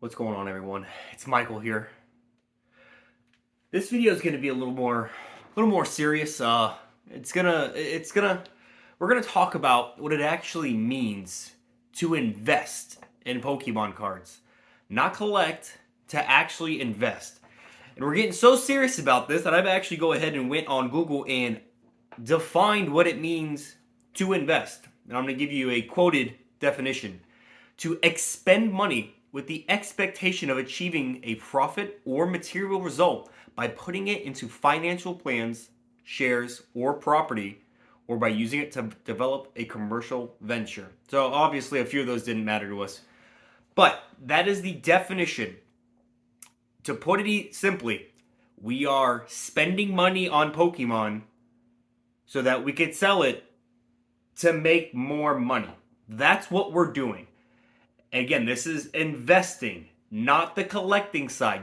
What's going on, everyone? It's Michael here. This video is going to be a little more serious. We're gonna talk about what it actually means to invest in Pokemon cards, not collect, to actually invest. And we're getting so serious about this that I've actually go ahead and went on Google and defined what it means to invest. And I'm going to give you a quoted definition: to expend money with the expectation of achieving a profit or material result by putting it into financial plans, shares, or property, or by using it to develop a commercial venture. So obviously a few of those didn't matter to us. But that is the definition. To put it simply, we are spending money on Pokemon so that we could sell it to make more money. That's what we're doing. Again, this is investing, not the collecting side.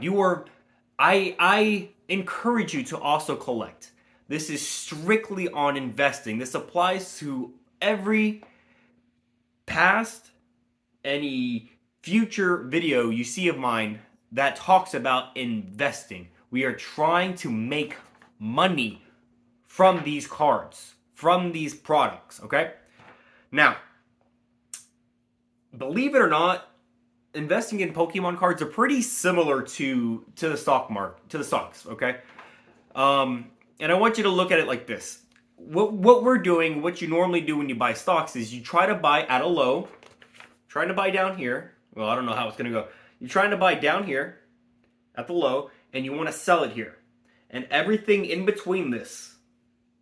I encourage you to also collect. This is strictly on investing. This applies to every past, any future video you see of mine that talks about investing. We are trying to make money from these cards, from these products, okay? Now, believe it or not, investing in Pokemon cards are pretty similar to the stock market, to the stocks, okay? And I want you to look at it like this. What we're doing, what you normally do when you buy stocks is you try to buy at a low, trying to buy down here. Well, I don't know how it's going to go. You're trying to buy down here at the low, and you want to sell it here. And everything in between this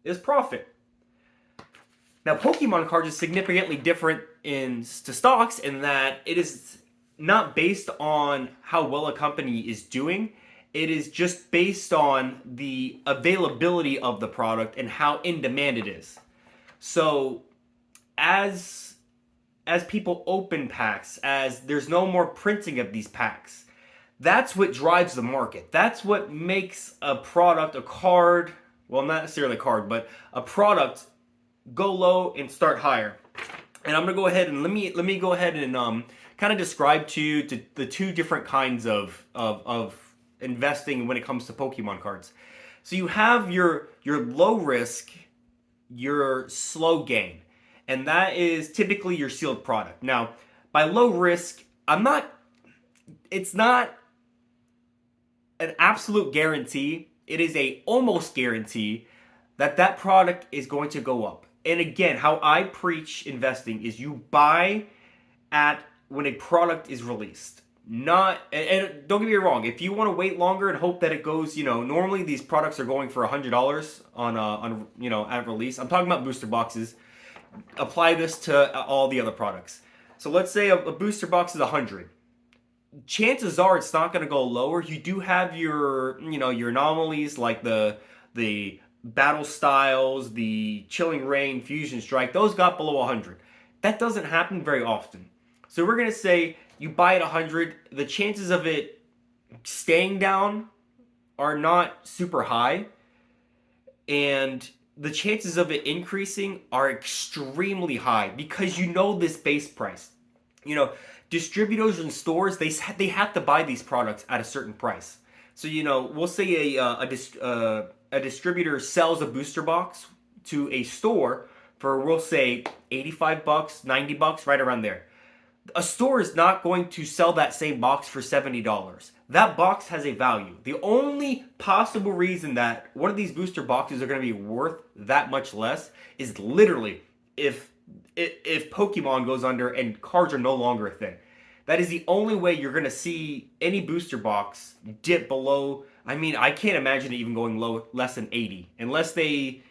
is profit. Now, Pokemon cards is significantly different to stocks in that it is not based on how well a company is doing. It is just based on the availability of the product and how in demand it is. So, as people open packs, as there's no more printing of these packs, that's what drives the market. That's what makes a product, a card, well, not necessarily a card, but a product go low and start higher. And I'm gonna go ahead and let me go ahead and kind of describe to you the two different kinds of investing when it comes to Pokemon cards. So you have your low risk, your slow gain, and that is typically your sealed product. Now, by low risk, it's not an absolute guarantee. It is a almost guarantee that product is going to go up. And again, how I preach investing is you buy at when a product is released. Not, and don't get me wrong, if you want to wait longer and hope that it goes, normally these products are going for $100 on at release. I'm talking about booster boxes. Apply this to all the other products. So let's say a booster box is 100. Chances are it's not going to go lower. You do have your anomalies like the battle styles, the Chilling Reign, Fusion Strike. Those got below 100. That doesn't happen very often. So we're going to say you buy at 100. The chances of it staying down are not super high. And the chances of it increasing are extremely high because this base price. Distributors and stores, they have to buy these products at a certain price. So, we'll say a distributor sells a booster box to a store for, we'll say, $85, $90, right around there. A store is not going to sell that same box for $70. That box has a value. The only possible reason that one of these booster boxes are going to be worth that much less is literally if Pokemon goes under and cards are no longer a thing. That is the only way you're going to see any booster box dip below. I can't imagine it even going less than 80. Unless they,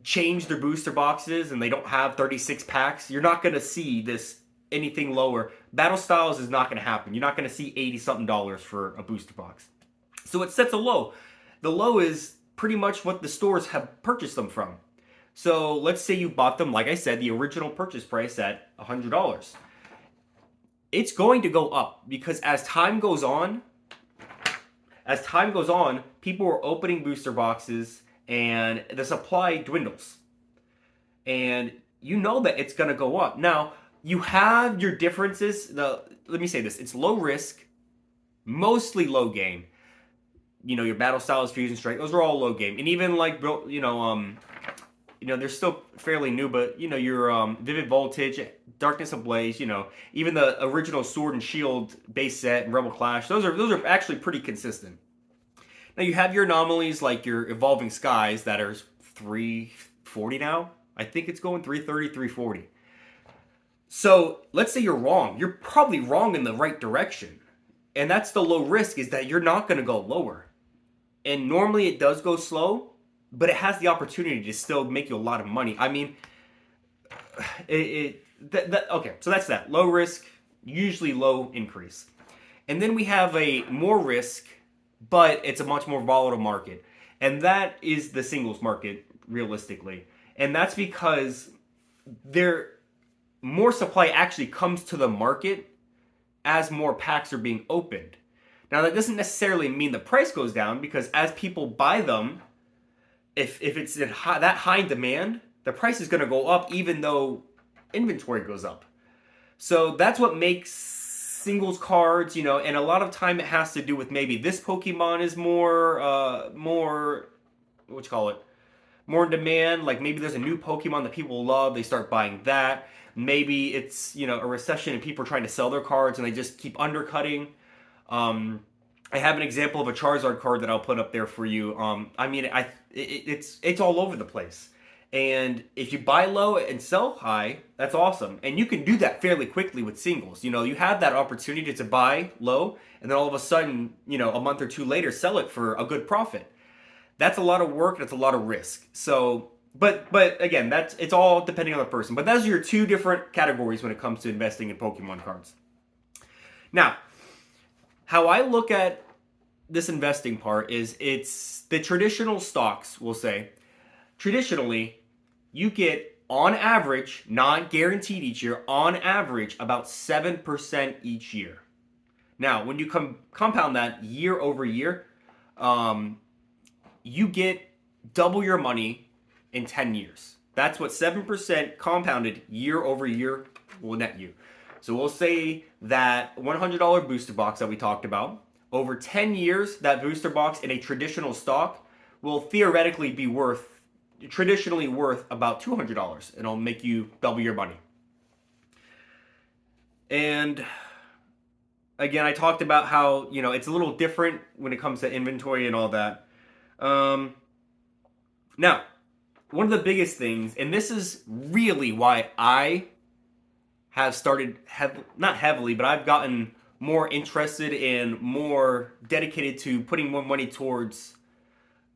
change their booster boxes and they don't have 36 packs, you're not going to see anything lower. Battle Styles is not going to happen. You're not going to see $80-something for a booster box. So it sets a low. The low is pretty much what the stores have purchased them from. So let's say you bought them, like I said, the original purchase price at $100. It's going to go up because as time goes on, people are opening booster boxes and the supply dwindles. And that it's going to go up. Now, you have your differences. let me say this: it's low risk, mostly low game. You know, your battle styles, fusion strike, those are all low game, and even like they're still fairly new, but you know your Vivid Voltage, Darkness Ablaze, you know, even the original Sword and Shield base set and Rebel Clash, those are actually pretty consistent. Now you have your anomalies like your Evolving Skies that are 340 now. I think it's going 330, 340. So let's say you're wrong. You're probably wrong in the right direction. And that's the low risk, is that you're not going to go lower. And normally it does go slow, but it has the opportunity to still make you a lot of money. I mean, okay, so that's that. Low risk, usually low increase. And then we have a more risk, but it's a much more volatile market. And that is the singles market, realistically. And that's because more supply actually comes to the market as more packs are being opened. Now, that doesn't necessarily mean the price goes down, because as people buy them, if it's that high in demand, the price is going to go up even though inventory goes up. So that's what makes singles cards, you know, and a lot of time it has to do with maybe this Pokemon is more what you call it, more in demand. Like maybe there's a new Pokemon that people love, they start buying that. Maybe it's, you know, a recession and people are trying to sell their cards and they just keep undercutting. I have an example of a Charizard card that I'll put up there for you. I mean, it's all over the place. And if you buy low and sell high, that's awesome. And you can do that fairly quickly with singles. You know, you have that opportunity to buy low and then all of a sudden, you know, a month or two later, sell it for a good profit. That's a lot of work. That's a lot of risk. So, but again, it's all depending on the person. But those are your two different categories when it comes to investing in Pokemon cards. Now, how I look at this investing part is it's the traditional stocks, we'll say. Traditionally, you get, on average, not guaranteed each year, on average, about 7% each year. Now, when you compound that year over year, you get double your money in 10 years. That's what 7% compounded year over year will net you. So we'll say that $100 booster box that we talked about, over 10 years, that booster box in a traditional stock will theoretically be traditionally worth about $200. It'll make you double your money. And again, I talked about how, you know, it's a little different when it comes to inventory and all that. Now, one of the biggest things, and this is really why I have started, not heavily, but I've gotten more interested and more dedicated to putting more money towards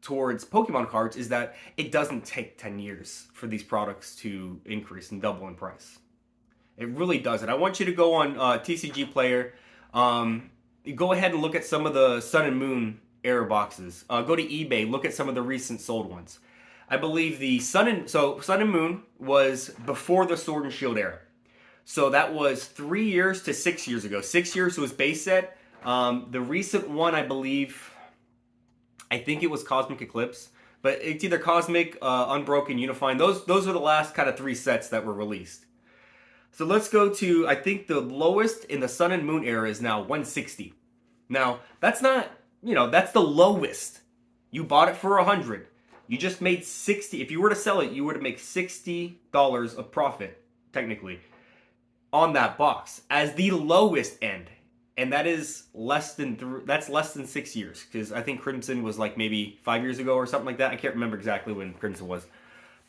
Pokemon cards, is that it doesn't take 10 years for these products to increase and double in price. It really doesn't. I want you to go on TCG Player. Go ahead and look at some of the Sun and Moon era boxes. Go to eBay, look at some of the recent sold ones. I believe the Sun and Moon was before the Sword and Shield era. So that was 3 years to 6 years ago. 6 years was base set. The recent one, I think it was Cosmic Eclipse, but it's either Cosmic, Unbroken, Unifying. Those are the last kind of 3 sets that were released. So let's go to, I think the lowest in the Sun and Moon era is now 160. Now, that's not, you know, that's the lowest. You bought it for 100. You just made 60. If you were to sell it, you would have made $60 of profit, technically, on that box as the lowest end. And that is less than 6 years, because I think Crimson was like maybe 5 years ago or something like that. I can't remember exactly when Crimson was.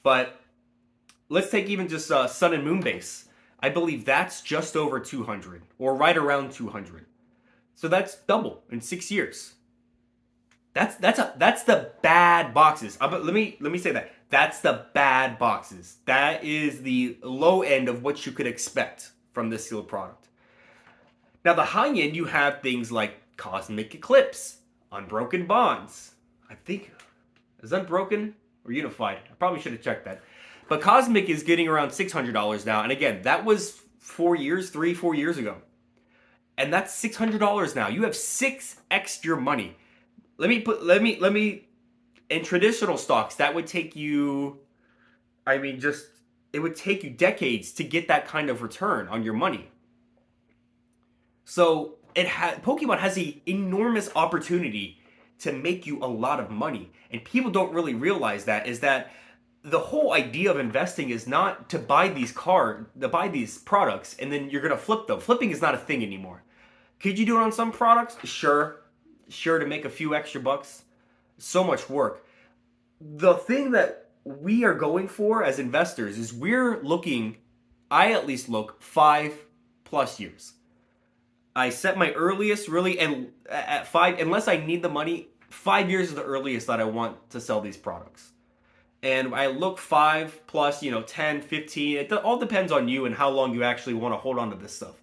But let's take even just Sun and Moon base. I believe that's just over 200 or right around 200. So that's double in 6 years. That's the bad boxes. Let me say that. That's the bad boxes. That is the low end of what you could expect from this sealed product. Now, the high end, you have things like Cosmic Eclipse, Unbroken Bonds. I think, is Unbroken or Unified? I probably should have checked that. But Cosmic is getting around $600 now. And again, that was 4 years ago. And that's $600 now. You have 6x your money. In traditional stocks, that would take you, it would take you decades to get that kind of return on your money. So Pokemon has a enormous opportunity to make you a lot of money, and people don't really realize that is that the whole idea of investing is not to buy to buy these products and then you're gonna flip them. Flipping is not a thing anymore. Could you do it on some products? Sure, sure, to make a few extra bucks. So much work. The thing that we are going for as investors is we're looking. I at least look 5+ years. I set my earliest really, and at 5, unless I need the money, 5 years is the earliest that I want to sell these products. And I look 5+, 10, 15. It all depends on you and how long you actually want to hold on to this stuff.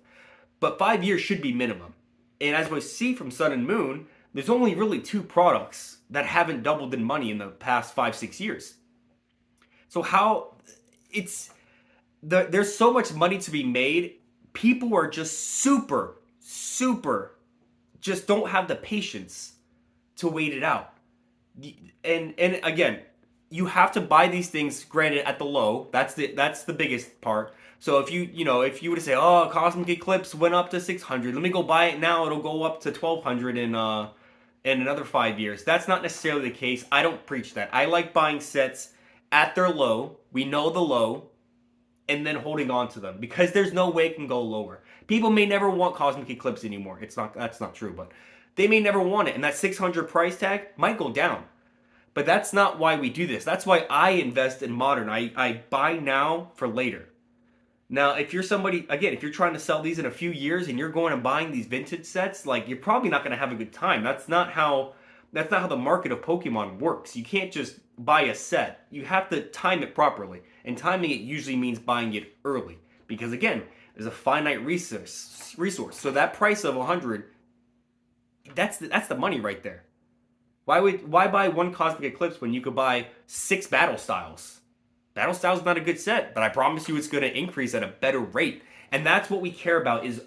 But 5 years should be minimum. And as we see from Sun and Moon, there's only really 2 products that haven't doubled in money in the past 5, 6 years. So how it's there's so much money to be made. People are just super, just don't have the patience to wait it out. And again, you have to buy these things. Granted, at the low, that's the biggest part. So if you were to say, oh, Cosmic Eclipse went up to 600, let me go buy it now. It'll go up to 1200 in another 5 years. That's not necessarily the case. I don't preach that. I like buying sets at their low. We know the low, and then holding on to them because there's no way it can go lower. People may never want Cosmic Eclipse anymore. That's not true, but they may never want it, and that 600 price tag might go down. But that's not why we do this. That's why I invest in modern. I buy now for later. Now, if you're somebody, again, if you're trying to sell these in a few years and you're going and buying these vintage sets, like you're probably not going to have a good time. That's not how the market of Pokemon works. You can't just buy a set. You have to time it properly. And timing it usually means buying it early. Because again, there's a finite resource. So that price of 100, that's the money right there. Why buy one Cosmic Eclipse when you could buy 6 Battle Styles? Battle Styles is not a good set, but I promise you it's going to increase at a better rate. And that's what we care about is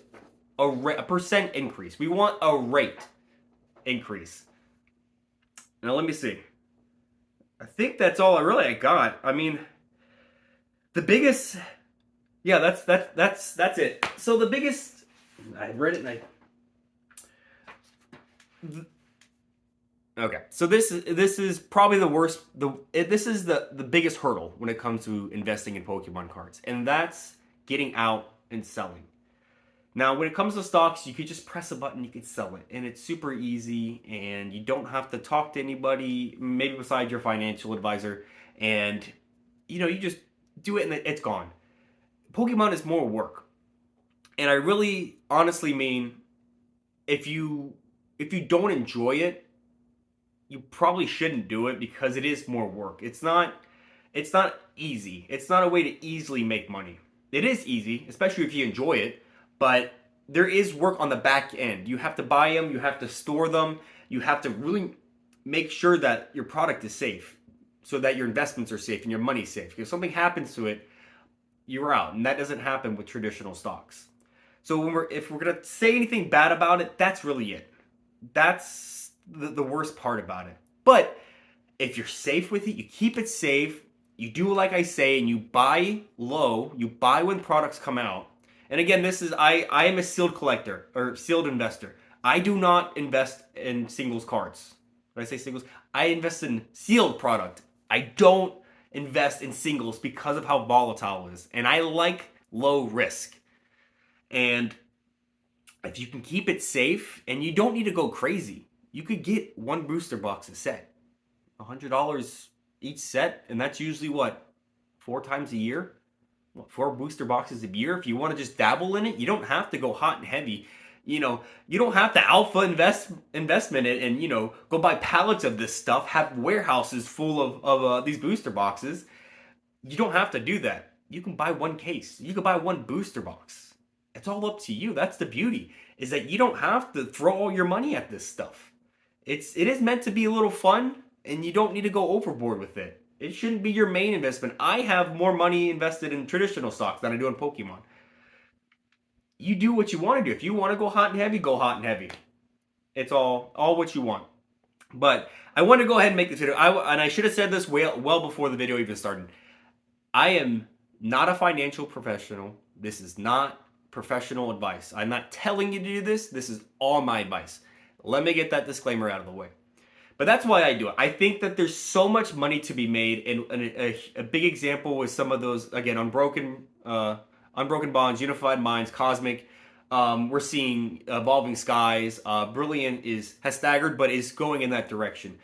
a percent increase. We want a rate increase. Now let me see. I think that's all I got. I mean, the biggest, yeah, that's it. So the biggest, I read it and okay. So this is probably the worst. This is the biggest hurdle when it comes to investing in Pokemon cards, and that's getting out and selling. Now, when it comes to stocks, you could just press a button, you could sell it, and it's super easy, and you don't have to talk to anybody, maybe besides your financial advisor, and you just do it and it's gone. Pokemon is more work, and I really, honestly mean, if you don't enjoy it, you probably shouldn't do it because it is more work. It's not easy. It's not a way to easily make money. It is easy, especially if you enjoy it. But there is work on the back end. You have to buy them, you have to store them, you have to really make sure that your product is safe so that your investments are safe and your money's safe. If something happens to it, you're out. And that doesn't happen with traditional stocks. So if we're going to say anything bad about it, that's really it. That's the worst part about it. But if you're safe with it, you keep it safe, you do like I say, and you buy low, you buy when products come out. And again, I am a sealed collector or sealed investor. I do not invest in singles cards. When I say singles, I invest in sealed product. I don't invest in singles because of how volatile it is. And I like low risk. And if you can keep it safe, and you don't need to go crazy, you could get one booster box a set. $100 each set, and that's usually what? 4 times a year? 4 booster boxes a year. If you want to just dabble in it, you don't have to go hot and heavy. You don't have to alpha investment it and go buy pallets of this stuff, have warehouses full of these booster boxes. You don't have to do that. You can buy one case. You can buy one booster box. It's all up to you. That's the beauty, is that you don't have to throw all your money at this stuff. It is meant to be a little fun, and you don't need to go overboard with it. It shouldn't be your main investment. I have more money invested in traditional stocks than I do in Pokemon. You do what you want to do. If you want to go hot and heavy, go hot and heavy. It's all what you want. But I want to go ahead and make this video. And I should have said this well before the video even started. I am not a financial professional. This is not professional advice. I'm not telling you to do this. This is all my advice. Let me get that disclaimer out of the way. But that's why I do it. I think that there's so much money to be made, and a big example was some of those, again, Unbroken Bonds, Unified Minds, Cosmic. We're seeing Evolving Skies. Brilliant has staggered, but is going in that direction.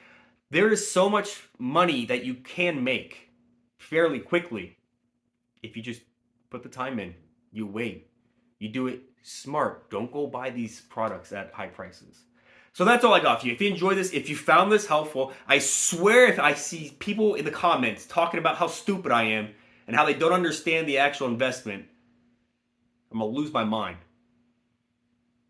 There is so much money that you can make fairly quickly if you just put the time in. You wait. You do it smart. Don't go buy these products at high prices. So that's all I got for you. If you enjoyed this, if you found this helpful, I swear if I see people in the comments talking about how stupid I am and how they don't understand the actual investment, I'm going to lose my mind.